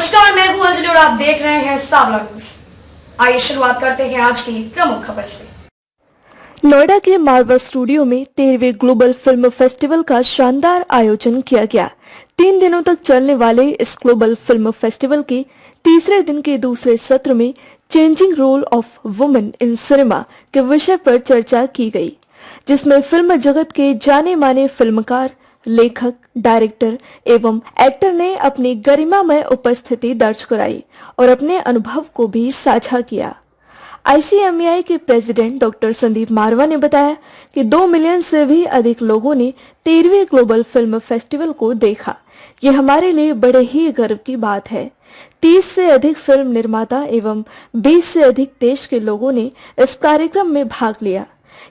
नमस्कार, मैं हूं अंजलि और आप देख रहे हैं सांवला न्यूज। आइए शुरुआत करते हैं आज की प्रमुख खबर से। नोएडा के मार्वा स्टूडियो में 13वें ग्लोबल फिल्म फेस्टिवल का शानदार आयोजन किया गया। 3 दिनों तक चलने वाले इस ग्लोबल फिल्म फेस्टिवल के तीसरे दिन के दूसरे सत्र में changing role of women in cinema के विषय पर चर्चा की गई, जिसमें फिल्म जगत के जाने माने फिल्मकार, लेखक, डायरेक्टर एवं एक्टर ने अपनी गरिमामय उपस्थिति दर्ज कराई और अपने अनुभव को भी साझा किया। ICMEI के प्रेसिडेंट डॉक्टर संदीप मारवा ने बताया कि 2 मिलियन से भी अधिक लोगों ने 13वें ग्लोबल फिल्म फेस्टिवल को देखा। ये हमारे लिए बड़े ही गर्व की बात है। 30 से अधिक फिल्म निर्माता एवं 20 से अधिक देश के लोगों ने इस कार्यक्रम में भाग लिया।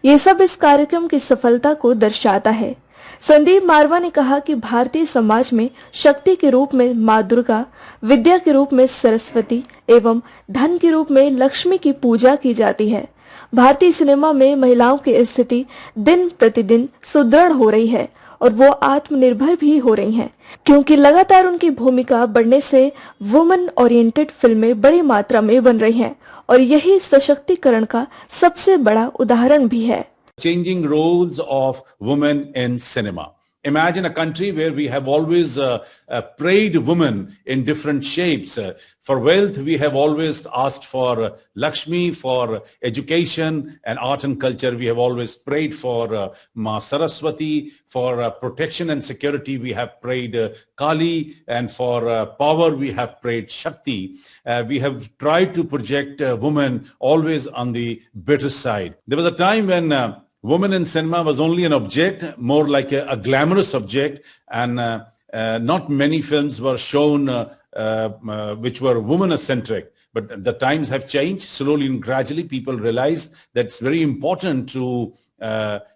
ये सब इस कार्यक्रम की सफलता को दर्शाता है। संदीप मारवा ने कहा कि भारतीय समाज में शक्ति के रूप में माँ दुर्गा, विद्या के रूप में सरस्वती एवं धन के रूप में लक्ष्मी की पूजा की जाती है। भारतीय सिनेमा में महिलाओं की स्थिति दिन प्रतिदिन सुदृढ़ हो रही है और वो आत्मनिर्भर भी हो रही हैं, क्योंकि लगातार उनकी भूमिका बढ़ने से वुमेन ओरिएंटेड फिल्में बड़ी मात्रा में बन रही हैं और यही सशक्तिकरण का सबसे बड़ा उदाहरण भी है। Changing roles of women in cinema. Imagine a country where we have always praised women in different shapes. For wealth, we have always asked for Lakshmi, for education and art and culture. We have always prayed for Ma Saraswati. For protection and security, we have prayed Kali. And for power, we have prayed Shakti. We have tried to project women always on the better side. There was a time when women in cinema was only an object, more like a glamorous object, and not many films were shown which were woman-centric. But the times have changed. Slowly and gradually, people realize that it's very important to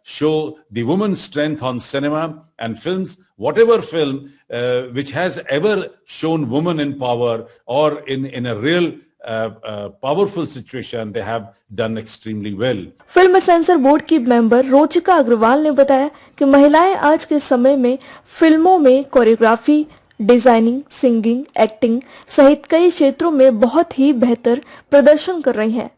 show the woman's strength on cinema and films. Whatever film which has ever shown woman in power or in a real powerful situation, they have done extremely well. Film sensor board की member रोचिका Agarwal ने बताया कि महिलाएं आज के समय में फिल्मों में कोरियोग्राफी, डिजाइनिंग, सिंगिंग, एक्टिंग सहित कई क्षेत्रों में बहुत ही बेहतर प्रदर्शन कर रही हैं।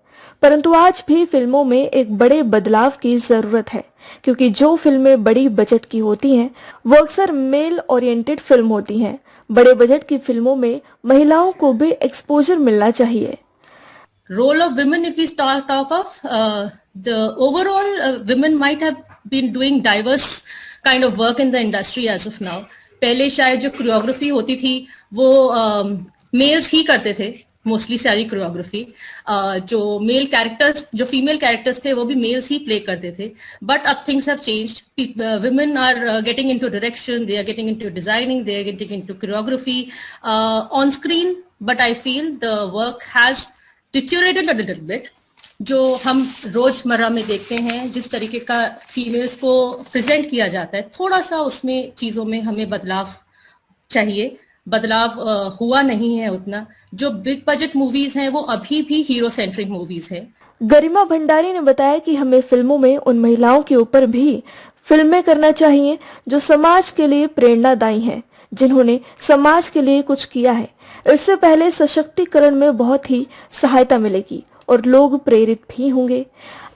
परंतु आज भी फिल्मों में एक बड़े बदलाव की जरूरत है, क्योंकि जो फिल्में बड़ी बजट की होती हैं वो अक्सर मेल ओरिएंटेड फिल्म होती हैं। बड़े बजट की फिल्मों में महिलाओं को भी एक्सपोजर मिलना चाहिए। Role of women, if we talk of the overall, women might have been doing diverse kind of work in the industry as of now. पहले शायद जो कोरियोग्राफी होती थी वो मेल्स ही करते थे, मोस्टली सारी कोरियोग्राफी। जो मेल कैरेक्टर्स, जो फीमेल कैरेक्टर्स थे वो भी मेल्स ही प्ले करते थे। बट अब things have changed. women are getting into direction, they are getting into designing, they are getting into choreography on screen, but I feel the work has deteriorated a little bit. जो हम रोजमर्रा में देखते हैं, जिस तरीके का फीमेल्स को प्रेजेंट किया जाता है, थोड़ा सा उसमें चीजों में हमें बदलाव चाहिए। बदलाव हुआ नहीं है उतना। जो बिग बजट मूवीज हैं वो अभी भी हीरो सेंट्रिक मूवीज हैं। गरिमा भंडारी ने बताया कि हमें फिल्मों में उन महिलाओं के ऊपर भी फिल्में करना चाहिए जो समाज के लिए प्रेरणादायी हैं, जिन्होंने समाज के लिए कुछ किया है। इससे पहले सशक्तिकरण में बहुत ही सहायता मिलेगी और लोग प्रेरित भी होंगे।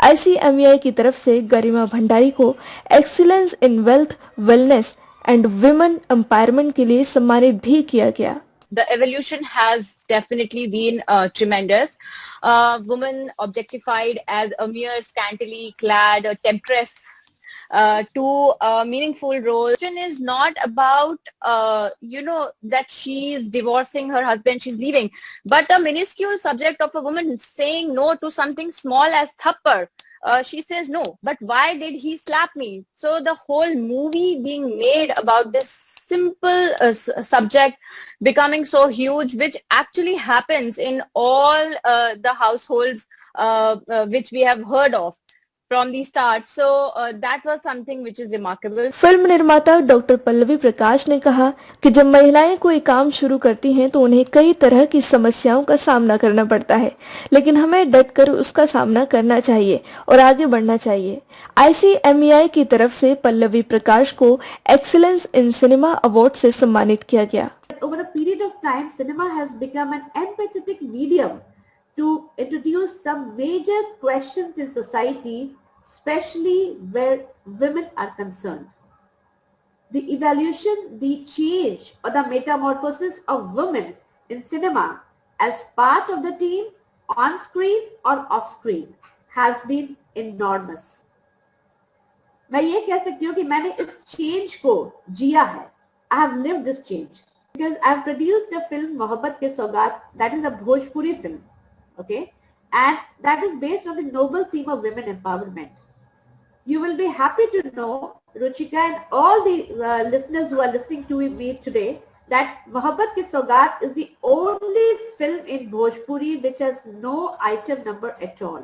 ICMEI की तरफ से गरिमा भंडारी को excellence in wealth, wellness and women empowerment के लिए सम्मानित भी किया गया। The evolution has definitely been tremendous. Women objectified as a mere scantily clad temptress to a meaningful role. It is not about, that she is divorcing her husband, she's leaving, but a minuscule subject of a woman saying no to something small as thappar. She says no, but why did he slap me? So the whole movie being made about this simple subject becoming so huge, which actually happens in all the households which we have heard of from the start. So that was something which is remarkable. Film निर्माता doctor Pallavi प्रकाश ने कहा कि जब महिलाएं कोई काम शुरू करती हैं तो उन्हें कई तरह की समस्याओं का सामना करना पड़ता है, लेकिन हमें डटकर उसका सामना करना चाहिए और आगे बढ़ना चाहिए। ICMEI की तरफ से पल्लवी प्रकाश को एक्सीलेंस इन सिनेमा अवार्ड से सम्मानित किया गया। over a period of time, cinema has become an empathetic medium to introduce some major questions in society, especially where women are concerned. The evaluation, the change or the metamorphosis of women in cinema as part of the team on screen or off screen has been enormous. मैं ये कह सकती हूँ कि मैंने इस change को जिया है. I have lived this change because I have produced a film मोहब्बत के सौगात, that is a Bhojpuri film, okay, and that is based on the noble theme of women empowerment. You will be happy to know, Ruchika, and all the listeners who are listening to me today, that मोहब्बत के सौगात is the only film in Bhojpuri which has no item number at all.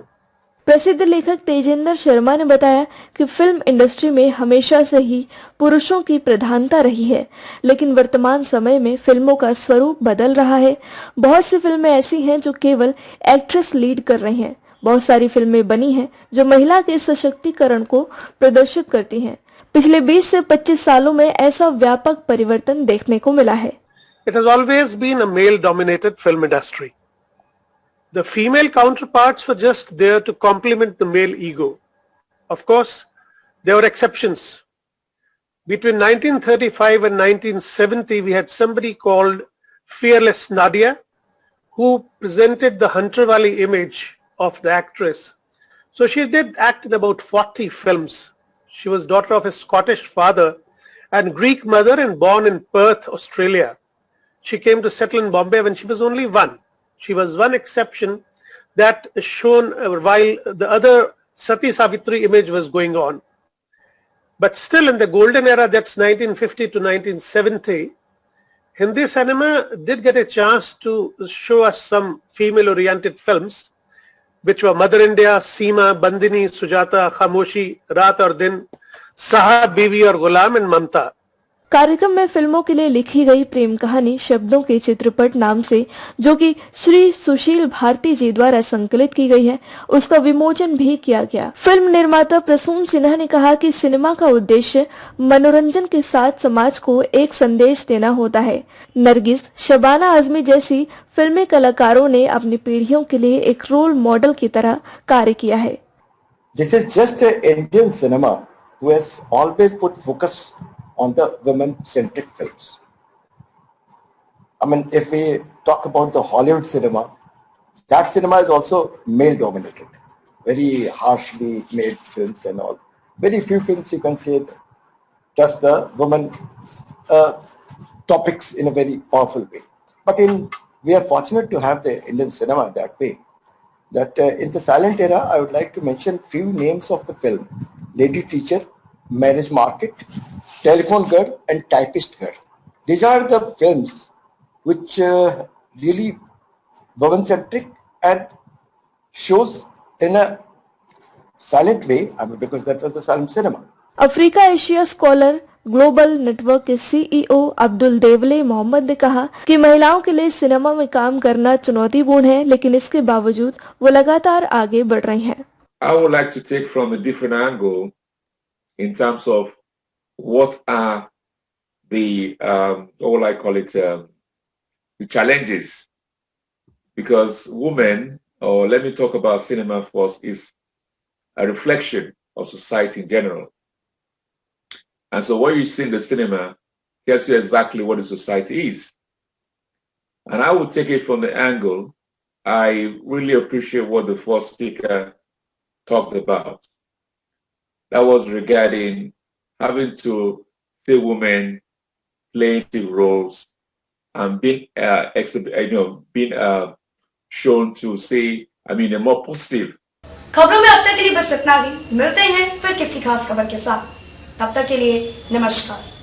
प्रसिद्ध लेखक तेजेंद्र शर्मा ने बताया कि film industry में हमेशा से ही पुरुषों की प्रधानता रही है, लेकिन वर्तमान समय में फिल्मों का स्वरूप बदल रहा है। बहुत सी फिल्में ऐसी हैं जो केवल एक्ट्रेस लीड कर रही हैं। बहुत सारी फिल्में बनी हैं जो महिला के सशक्तिकरण को प्रदर्शित करती हैं। पिछले 20 से 25 सालों में ऐसा व्यापक परिवर्तन देखने को मिला है। It has always been a male-dominated film industry. The female counterparts were just there to complement the male ego. Of course, there were exceptions. Between 1935 and 1970, we had somebody called Fearless Nadia, who presented the Hunter Valley image of the actress. So she did act in about 40 films. She was daughter of a Scottish father and Greek mother and born in Perth, Australia. She came to settle in Bombay when she was only 1. She was one exception that shown while the other Sati Savitri image was going on. But still in the golden era, that's 1950 to 1970, Hindi cinema did get a chance to show us some female-oriented films, which were Mother India, Seema, Bandini, Sujata, Khamoshi, Raat aur Din, Sahab, Bibi aur Ghulam and Mamta. कार्यक्रम में फिल्मों के लिए लिखी गई प्रेम कहानी शब्दों के चित्रपट नाम से, जो कि श्री सुशील भारती जी द्वारा संकलित की गई है, उसका विमोचन भी किया गया। फिल्म निर्माता प्रसून सिन्हा ने कहा कि सिनेमा का उद्देश्य मनोरंजन के साथ समाज को एक संदेश देना होता है। नरगिस, शबाना आजमी जैसी फिल्मी कलाकारों ने अपनी पीढ़ियों के लिए एक रोल मॉडल की तरह कार्य किया है। This is just an Indian cinema who has always put focus on the women-centric films. I mean, if we talk about the Hollywood cinema, that cinema is also male-dominated, very harshly made films and all. Very few films you can say just the women topics in a very powerful way. But we are fortunate to have the Indian cinema that way. That in the silent era, I would like to mention few names of the film: Lady Teacher, Marriage Market, Telephone Girl and Typist Girl. These are the films which really women-centric and shows in a silent way, I mean, because that was the silent cinema. Africa Asia scholar global network के CEO Abdul देवले मोहम्मद ने कहा कि महिलाओं के लिए cinema में काम करना चुनौतीपूर्ण है, लेकिन इसके बावजूद वो लगातार आगे बढ़ रही हैं। I would like to take from a different angle in terms of what are the what will I call it, the challenges, because women, or let me talk about cinema first, is a reflection of society in general. And so what you see in the cinema tells you exactly what the society is. And I would take it from the angle, I really appreciate what the first speaker talked about. That was regarding having to see women playing the roles and being being shown to say, I mean, a more positive. खबरों में अब तक के लिए बस इतना ही। मिलते हैं फिर किसी खास खबर के साथ। तब तक के लिए नमस्कार।